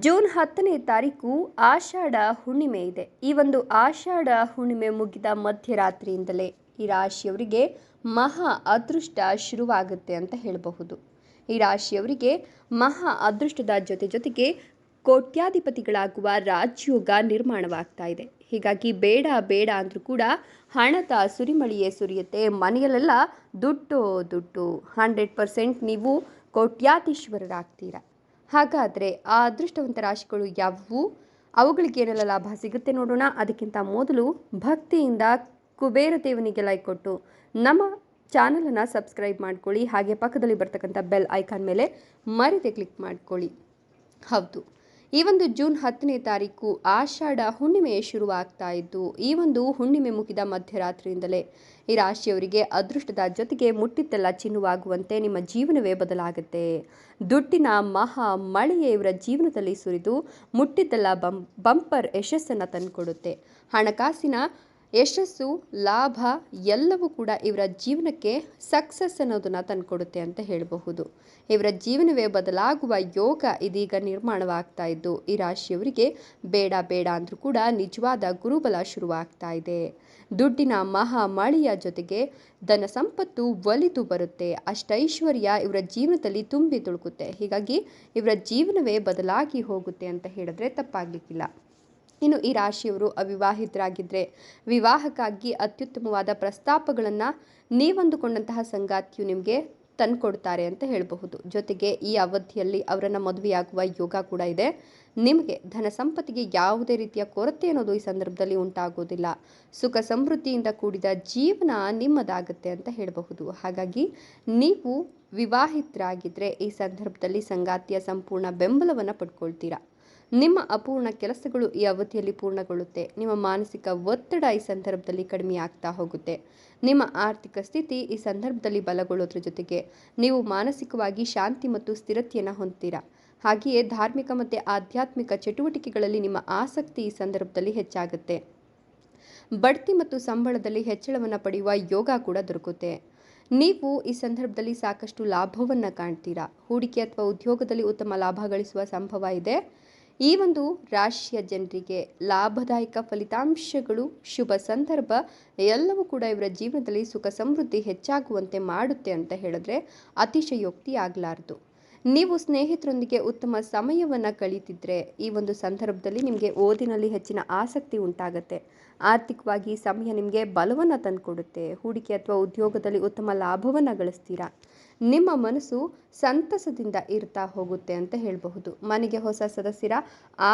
June 10ನೇ ತಾರೀಕು ಆಷಾಢ ಹುಣ್ಣಿಮೆ ಇದೆ. ಈ ಒಂದು ಆಷಾಢ ಹುಣ್ಣಿಮೆ ಮುಗಿದ ಮಧ್ಯರಾತ್ರಿಯಿಂದಲೇ ಈ ರಾಶಿಯವರಿಗೆ ಮಹಾ ಅದೃಷ್ಟ ಶುರುವಾಗುತ್ತೆ ಅಂತ ಹೇಳಬಹುದು. ಈ ರಾಶಿಯವರಿಗೆ ಮಹಾ ಅದೃಷ್ಟದ ಜೊತೆಗೆ ಕೋಟ್ಯಾಧಿಪತಿಗಳಾಗುವ ರಾಜಯೋಗ ನಿರ್ಮಾಣವಾಗ್ತಾ ಇದೆ. ಹೀಗಾಗಿ ಬೇಡ ಬೇಡ ಅಂದರೂ ಕೂಡ ಹಣದ ಸುರಿಮಳೆಯೇ ಸುರಿಯುತ್ತೆ. ಮನೆಯಲ್ಲೆಲ್ಲ ದುಡ್ಡು 100% ನೀವು ಕೋಟ್ಯಾಧೀಶ್ವರರಾಗ್ತೀರಾ. ಹಾಗಾದರೆ ಆ ಅದೃಷ್ಟವಂತ ರಾಶಿಗಳು ಯಾವುವು, ಅವುಗಳಿಗೆ ಏನೆಲ್ಲ ಲಾಭ ಸಿಗುತ್ತೆ ನೋಡೋಣ. ಅದಕ್ಕಿಂತ ಮೊದಲು ಭಕ್ತಿಯಿಂದ ಕುಬೇರ ದೇವನಿಗೆ ಲೈಕ್ ಕೊಟ್ಟು ನಮ್ಮ ಚಾನಲನ್ನು ಸಬ್ಸ್ಕ್ರೈಬ್ ಮಾಡ್ಕೊಳ್ಳಿ. ಹಾಗೆ ಪಕ್ಕದಲ್ಲಿ ಬರ್ತಕ್ಕಂಥ ಬೆಲ್ ಐಕಾನ್ ಮೇಲೆ ಮರೆಯದೆ ಕ್ಲಿಕ್ ಮಾಡ್ಕೊಳ್ಳಿ. ಹೌದು, ಈ ಒಂದು ಜೂನ್ 10ನೇ ತಾರೀಕು ಆಷಾಢ ಹುಣ್ಣಿಮೆ ಶುರುವಾಗ್ತಾ ಇದ್ದು, ಈ ಒಂದು ಹುಣ್ಣಿಮೆ ಮುಗಿದ ಮಧ್ಯರಾತ್ರಿಯಿಂದಲೇ ಈ ರಾಶಿಯವರಿಗೆ ಅದೃಷ್ಟದ ಜೊತೆಗೆ ಮುಟ್ಟಿದ್ದೆಲ್ಲ ಚಿನ್ನವಾಗುವಂತೆ ನಿಮ್ಮ ಜೀವನವೇ ಬದಲಾಗುತ್ತೆ. ದುಡ್ಡಿನ ಮಹಾ ಮಳೆಯೇ ಇವರ ಜೀವನದಲ್ಲಿ ಸುರಿದು ಮುಟ್ಟಿದ್ದೆಲ್ಲ ಬಂಪರ್ ಯಶಸ್ಸನ್ನು ತಂದುಕೊಡುತ್ತೆ. ಹಣಕಾಸಿನ ಯಶಸ್ಸು, ಲಾಭ ಎಲ್ಲವೂ ಕೂಡ ಇವರ ಜೀವನಕ್ಕೆ ಸಕ್ಸಸ್ ಅನ್ನೋದನ್ನು ತಂದುಕೊಡುತ್ತೆ ಅಂತ ಹೇಳಬಹುದು. ಇವರ ಜೀವನವೇ ಬದಲಾಗುವ ಯೋಗ ಇದೀಗ ನಿರ್ಮಾಣವಾಗ್ತಾ ಇದ್ದು, ಈ ರಾಶಿಯವರಿಗೆ ಬೇಡ ಬೇಡ ಅಂದರೂ ಕೂಡ ನಿಜವಾದ ಗುರುಬಲ ಶುರುವಾಗ್ತಾ ಇದೆ. ದುಡ್ಡಿನ ಮಹಾ ಮಳೆಯ ಜೊತೆಗೆ ಧನ ಸಂಪತ್ತು ಒಲಿದು ಬರುತ್ತೆ. ಅಷ್ಟೈಶ್ವರ್ಯ ಇವರ ಜೀವನದಲ್ಲಿ ತುಂಬಿ ತುಳುಕುತ್ತೆ. ಹೀಗಾಗಿ ಇವರ ಜೀವನವೇ ಬದಲಾಗಿ ಹೋಗುತ್ತೆ ಅಂತ ಹೇಳಿದ್ರೆ ತಪ್ಪಾಗಲಿಕ್ಕಿಲ್ಲ. ಇನ್ನು ಈ ರಾಶಿಯವರು ಅವಿವಾಹಿತರಾಗಿದ್ದರೆ ವಿವಾಹಕ್ಕಾಗಿ ಅತ್ಯುತ್ತಮವಾದ ಪ್ರಸ್ತಾಪಗಳನ್ನು ನೀವಂದುಕೊಂಡಂತಹ ಸಂಗಾತಿಯು ನಿಮಗೆ ತಂದುಕೊಡ್ತಾರೆ ಅಂತ ಹೇಳಬಹುದು. ಜೊತೆಗೆ ಈ ಅವಧಿಯಲ್ಲಿ ಅವರನ್ನು ಮದುವೆಯಾಗುವ ಯೋಗ ಕೂಡ ಇದೆ. ನಿಮಗೆ ಧನ ಸಂಪತ್ತಿಗೆ ಯಾವುದೇ ರೀತಿಯ ಕೊರತೆ ಅನ್ನೋದು ಈ ಸಂದರ್ಭದಲ್ಲಿ ಉಂಟಾಗೋದಿಲ್ಲ. ಸುಖ ಸಮೃದ್ಧಿಯಿಂದ ಕೂಡಿದ ಜೀವನ ನಿಮ್ಮದಾಗುತ್ತೆ ಅಂತ ಹೇಳಬಹುದು. ಹಾಗಾಗಿ ನೀವು ವಿವಾಹಿತರಾಗಿದ್ದರೆ ಈ ಸಂದರ್ಭದಲ್ಲಿ ಸಂಗಾತಿಯ ಸಂಪೂರ್ಣ ಬೆಂಬಲವನ್ನು ಪಡ್ಕೊಳ್ತೀರಾ. ನಿಮ್ಮ ಅಪೂರ್ಣ ಕೆಲಸಗಳು ಈ ಅವಧಿಯಲ್ಲಿ ಪೂರ್ಣಗೊಳ್ಳುತ್ತೆ. ನಿಮ್ಮ ಮಾನಸಿಕ ಒತ್ತಡ ಈ ಸಂದರ್ಭದಲ್ಲಿ ಕಡಿಮೆ ಆಗ್ತಾ ಹೋಗುತ್ತೆ. ನಿಮ್ಮ ಆರ್ಥಿಕ ಸ್ಥಿತಿ ಈ ಸಂದರ್ಭದಲ್ಲಿ ಬಲಗೊಳ್ಳೋದ್ರ ಜೊತೆಗೆ ನೀವು ಮಾನಸಿಕವಾಗಿ ಶಾಂತಿ ಮತ್ತು ಸ್ಥಿರತೆಯನ್ನು ಹೊಂದ್ತೀರಾ. ಹಾಗೆಯೇ ಧಾರ್ಮಿಕ ಮತ್ತು ಆಧ್ಯಾತ್ಮಿಕ ಚಟುವಟಿಕೆಗಳಲ್ಲಿ ನಿಮ್ಮ ಆಸಕ್ತಿ ಈ ಸಂದರ್ಭದಲ್ಲಿ ಹೆಚ್ಚಾಗುತ್ತೆ. ಬಡ್ತಿ ಮತ್ತು ಸಂಬಳದಲ್ಲಿ ಹೆಚ್ಚಳವನ್ನು ಪಡೆಯುವ ಯೋಗ ಕೂಡ ದೊರಕುತ್ತೆ. ನೀವು ಈ ಸಂದರ್ಭದಲ್ಲಿ ಸಾಕಷ್ಟು ಲಾಭವನ್ನು ಕಾಣ್ತೀರಾ. ಹೂಡಿಕೆ ಅಥವಾ ಉದ್ಯೋಗದಲ್ಲಿ ಉತ್ತಮ ಲಾಭ ಗಳಿಸುವ ಸಂಭವ ಇದೆ. ಈ ಒಂದು ರಾಶಿಯ ಜನರಿಗೆ ಲಾಭದಾಯಕ ಫಲಿತಾಂಶಗಳು, ಶುಭ ಸಂದರ್ಭ ಎಲ್ಲವೂ ಕೂಡ ಇವರ ಜೀವನದಲ್ಲಿ ಸುಖ ಸಮೃದ್ಧಿ ಹೆಚ್ಚಾಗುವಂತೆ ಮಾಡುತ್ತೆ ಅಂತ ಹೇಳಿದ್ರೆ ಅತಿಶಯೋಕ್ತಿ ಆಗಲಾರದು. ನೀವು ಸ್ನೇಹಿತರೊಂದಿಗೆ ಉತ್ತಮ ಸಮಯವನ್ನು ಕಳೀತಿದ್ರೆ ಈ ಒಂದು ಸಂದರ್ಭದಲ್ಲಿ ನಿಮಗೆ ಓದಿನಲ್ಲಿ ಹೆಚ್ಚಿನ ಆಸಕ್ತಿ ಉಂಟಾಗುತ್ತೆ. ಆರ್ಥಿಕವಾಗಿ ಸಮಯ ನಿಮಗೆ ಬಲವನ್ನು ತಂದುಕೊಡುತ್ತೆ. ಹೂಡಿಕೆ ಅಥವಾ ಉದ್ಯೋಗದಲ್ಲಿ ಉತ್ತಮ ಲಾಭವನ್ನು ಗಳಿಸ್ತೀರಾ. ನಿಮ್ಮ ಮನಸ್ಸು ಸಂತಸದಿಂದ ಇರ್ತಾ ಹೋಗುತ್ತೆ ಅಂತ ಹೇಳಬಹುದು. ಮನೆಗೆ ಹೊಸ ಸದಸ್ಯರ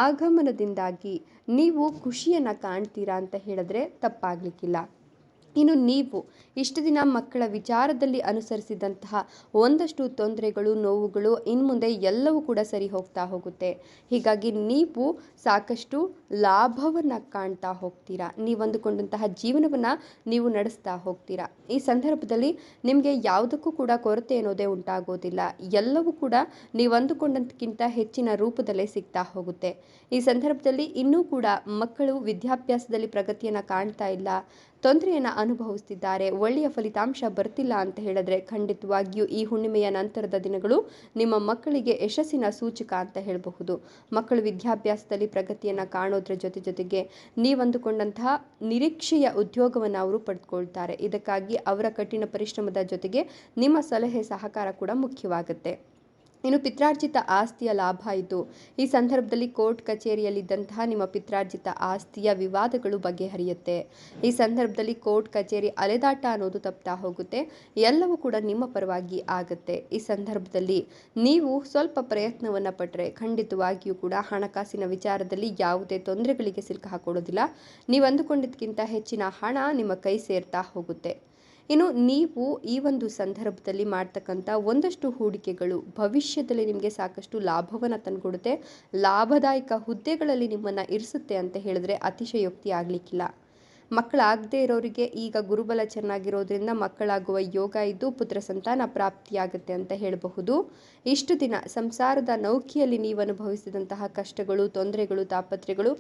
ಆಗಮನದಿಂದಾಗಿ ನೀವು ಖುಷಿಯನ್ನು ಕಾಣ್ತೀರಾ ಅಂತ ಹೇಳಿದ್ರೆ ತಪ್ಪಾಗಲಿಕ್ಕಿಲ್ಲ. ಇನ್ನು ನೀವು ಇಷ್ಟು ದಿನ ಮಕ್ಕಳ ವಿಚಾರದಲ್ಲಿ ಅನುಸರಿಸಿದಂತಹ ಒಂದಷ್ಟು ತೊಂದರೆಗಳು, ನೋವುಗಳು ಇನ್ಮುಂದೆ ಎಲ್ಲವೂ ಕೂಡ ಸರಿ ಹೋಗ್ತಾ ಹೋಗುತ್ತೆ. ಹೀಗಾಗಿ ನೀವು ಸಾಕಷ್ಟು ಲಾಭವನ್ನು ಕಾಣ್ತಾ ಹೋಗ್ತೀರಾ. ನೀವು ಅಂದುಕೊಂಡಂತಹ ಜೀವನವನ್ನು ನೀವು ನಡೆಸ್ತಾ ಹೋಗ್ತೀರಾ. ಈ ಸಂದರ್ಭದಲ್ಲಿ ನಿಮಗೆ ಯಾವುದಕ್ಕೂ ಕೂಡ ಕೊರತೆ ಅನ್ನೋದೇ ಉಂಟಾಗೋದಿಲ್ಲ. ಎಲ್ಲವೂ ಕೂಡ ನೀವು ಅಂದುಕೊಂಡಂತಕ್ಕಿಂತ ಹೆಚ್ಚಿನ ರೂಪದಲ್ಲೇ ಸಿಗ್ತಾ ಹೋಗುತ್ತೆ. ಈ ಸಂದರ್ಭದಲ್ಲಿ ಇನ್ನೂ ಕೂಡ ಮಕ್ಕಳು ವಿದ್ಯಾಭ್ಯಾಸದಲ್ಲಿ ಪ್ರಗತಿಯನ್ನು ಕಾಣ್ತಾ ಇಲ್ಲ, ತೊಂದರೆಯನ್ನು ಅನುಭವಿಸ್ತಿದ್ದಾರೆ, ಒಳ್ಳೆಯ ಫಲಿತಾಂಶ ಬರ್ತಿಲ್ಲ ಅಂತ ಹೇಳಿದ್ರೆ ಖಂಡಿತವಾಗಿಯೂ ಈ ಹುಣ್ಣಿಮೆಯ ನಂತರದ ದಿನಗಳು ನಿಮ್ಮ ಮಕ್ಕಳಿಗೆ ಯಶಸ್ಸಿನ ಸೂಚಕ ಅಂತ ಹೇಳಬಹುದು. ಮಕ್ಕಳು ವಿದ್ಯಾಭ್ಯಾಸದಲ್ಲಿ ಪ್ರಗತಿಯನ್ನು ಕಾಣೋದ್ರ ಜೊತೆಗೆ ನೀವಂದುಕೊಂಡಂತಹ ನಿರೀಕ್ಷೆಯ ಉದ್ಯೋಗವನ್ನು ಅವರು ಪಡೆದುಕೊಳ್ತಾರೆ. ಇದಕ್ಕಾಗಿ ಅವರ ಕಠಿಣ ಪರಿಶ್ರಮದ ಜೊತೆಗೆ ನಿಮ್ಮ ಸಲಹೆ ಸಹಕಾರ ಕೂಡ ಮುಖ್ಯವಾಗುತ್ತೆ. ಇನ್ನು ಪಿತ್ರಾರ್ಜಿತ ಆಸ್ತಿಯ ಲಾಭ ಇದ್ದು, ಈ ಸಂದರ್ಭದಲ್ಲಿ ಕೋರ್ಟ್ ಕಚೇರಿಯಲ್ಲಿದ್ದಂತಹ ನಿಮ್ಮ ಪಿತ್ರಾರ್ಜಿತ ಆಸ್ತಿಯ ವಿವಾದಗಳು ಬಗೆಹರಿಯುತ್ತೆ. ಈ ಸಂದರ್ಭದಲ್ಲಿ ಕೋರ್ಟ್ ಕಚೇರಿ ಅಲೆದಾಟ ಅನ್ನೋದು ತಪ್ತಾ ಹೋಗುತ್ತೆ. ಎಲ್ಲವೂ ಕೂಡ ನಿಮ್ಮ ಪರವಾಗಿ ಆಗುತ್ತೆ. ಈ ಸಂದರ್ಭದಲ್ಲಿ ನೀವು ಸ್ವಲ್ಪ ಪ್ರಯತ್ನವನ್ನು ಪಟ್ಟರೆ ಖಂಡಿತವಾಗಿಯೂ ಕೂಡ ಹಣಕಾಸಿನ ವಿಚಾರದಲ್ಲಿ ಯಾವುದೇ ತೊಂದರೆಗಳಿಗೆ ಸಿಲುಕು ಹಾಕೊಳ್ಳೋದಿಲ್ಲ. ನೀವು ಅಂದುಕೊಂಡಿದ್ದಕ್ಕಿಂತ ಹೆಚ್ಚಿನ ಹಣ ನಿಮ್ಮ ಕೈ ಸೇರ್ತಾ ಹೋಗುತ್ತೆ. ಇನ್ನು ನೀವು ಈ ಒಂದು ಸಂದರ್ಭದಲ್ಲಿ ಮಾಡ್ತಕ್ಕಂಥ ಒಂದಷ್ಟು ಹೂಡಿಕೆಗಳು ಭವಿಷ್ಯದಲ್ಲಿ ನಿಮಗೆ ಸಾಕಷ್ಟು ಲಾಭವನ್ನು ತಂದುಕೊಡುತ್ತೆ. ಲಾಭದಾಯಕ ಹುದ್ದೆಗಳಲ್ಲಿ ನಿಮ್ಮನ್ನು ಇರಿಸುತ್ತೆ ಅಂತ ಹೇಳಿದ್ರೆ ಅತಿಶಯೋಕ್ತಿ ಆಗಲಿಕ್ಕಿಲ್ಲ. ಮಕ್ಕಳಾಗದೇ ಇರೋರಿಗೆ ಈಗ ಗುರುಬಲ ಚೆನ್ನಾಗಿರೋದ್ರಿಂದ ಮಕ್ಕಳಾಗುವ ಯೋಗ ಇದ್ದು ಪುತ್ರ ಸಂತಾನ ಪ್ರಾಪ್ತಿಯಾಗುತ್ತೆ ಅಂತ ಹೇಳಬಹುದು. ಇಷ್ಟು ದಿನ ಸಂಸಾರದ ನೌಕಿಯಲ್ಲಿ ನೀವು ಅನುಭವಿಸಿದಂತಹ ಕಷ್ಟಗಳು, ತೊಂದರೆಗಳು, ತಾಪತ್ರೆಗಳು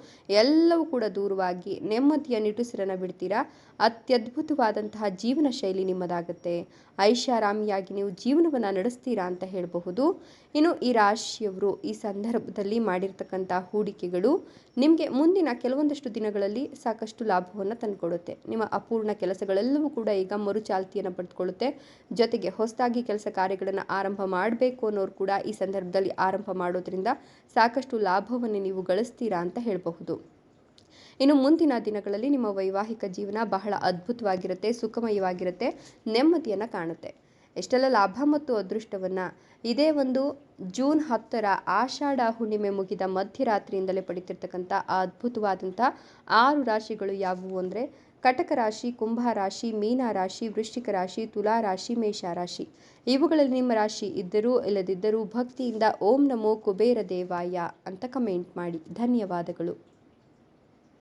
ಎಲ್ಲವೂ ಕೂಡ ದೂರವಾಗಿ ನೆಮ್ಮದಿಯ ನಿಟ್ಟುಸಿರನ್ನು ಬಿಡ್ತೀರಾ. ಅತ್ಯದ್ಭುತವಾದಂತಹ ಜೀವನ ಶೈಲಿ ನಿಮ್ಮದಾಗುತ್ತೆ. ಐಷಾರಾಮಿಯಾಗಿ ನೀವು ಜೀವನವನ್ನು ನಡೆಸ್ತೀರಾ ಅಂತ ಹೇಳಬಹುದು. ಇನ್ನು ಈ ರಾಶಿಯವರು ಈ ಸಂದರ್ಭದಲ್ಲಿ ಮಾಡಿರ್ತಕ್ಕಂಥ ಹೂಡಿಕೆಗಳು ನಿಮಗೆ ಮುಂದಿನ ಕೆಲವೊಂದಷ್ಟು ದಿನಗಳಲ್ಲಿ ಸಾಕಷ್ಟು ಲಾಭವನ್ನು ತಂದುಕೊಡುತ್ತೆ. ನಿಮ್ಮ ಅಪೂರ್ಣ ಕೆಲಸಗಳೆಲ್ಲವೂ ಕೂಡ ಈಗ ಮರುಚಾಲ್ತಿಯನ್ನು ಪಡೆದುಕೊಳ್ಳುತ್ತೆ. ಜೊತೆಗೆ ಹೊಸದಾಗಿ ಕೆಲಸ ಕಾರ್ಯಗಳನ್ನು ಆರಂಭ ಮಾಡಬೇಕು ಅನ್ನೋರು ಕೂಡ ಈ ಸಂದರ್ಭದಲ್ಲಿ ಆರಂಭ ಮಾಡೋದ್ರಿಂದ ಸಾಕಷ್ಟು ಲಾಭವನ್ನು ನೀವು ಗಳಿಸ್ತೀರಾ ಅಂತ ಹೇಳಬಹುದು. ಇನ್ನು ಮುಂದಿನ ದಿನಗಳಲ್ಲಿ ನಿಮ್ಮ ವೈವಾಹಿಕ ಜೀವನ ಬಹಳ ಅದ್ಭುತವಾಗಿರುತ್ತೆ, ಸುಖಮಯವಾಗಿರುತ್ತೆ, ನೆಮ್ಮದಿಯನ್ನು ಕಾಣುತ್ತೆ. ಎಷ್ಟೆಲ್ಲ ಲಾಭ ಮತ್ತು ಅದೃಷ್ಟವನ್ನು ಇದೇ ಒಂದು ಜೂನ್ 10ರ ಆಷಾಢ ಹುಣ್ಣಿಮೆ ಮುಗಿದ ಮಧ್ಯರಾತ್ರಿಯಿಂದಲೇ ಪಡಿತಿರ್ತಕ್ಕಂಥ ಅದ್ಭುತವಾದಂಥ 6 ರಾಶಿಗಳು ಯಾವುವು ಅಂದರೆ ಕಟಕ ರಾಶಿ, ಕುಂಭ ರಾಶಿ, ಮೀನ ರಾಶಿ, ವೃಶ್ಚಿಕ ರಾಶಿ, ತುಲಾ ರಾಶಿ, ಮೇಷ ರಾಶಿ. ಇವುಗಳಲ್ಲಿ ನಿಮ್ಮ ರಾಶಿ ಇದ್ದರೂ ಇಲ್ಲದಿದ್ದರೂ ಭಕ್ತಿಯಿಂದ ಓಂ ನಮೋ ಕುಬೇರ ದೇವಾಯ ಅಂತ ಕಮೆಂಟ್ ಮಾಡಿ. ಧನ್ಯವಾದಗಳು.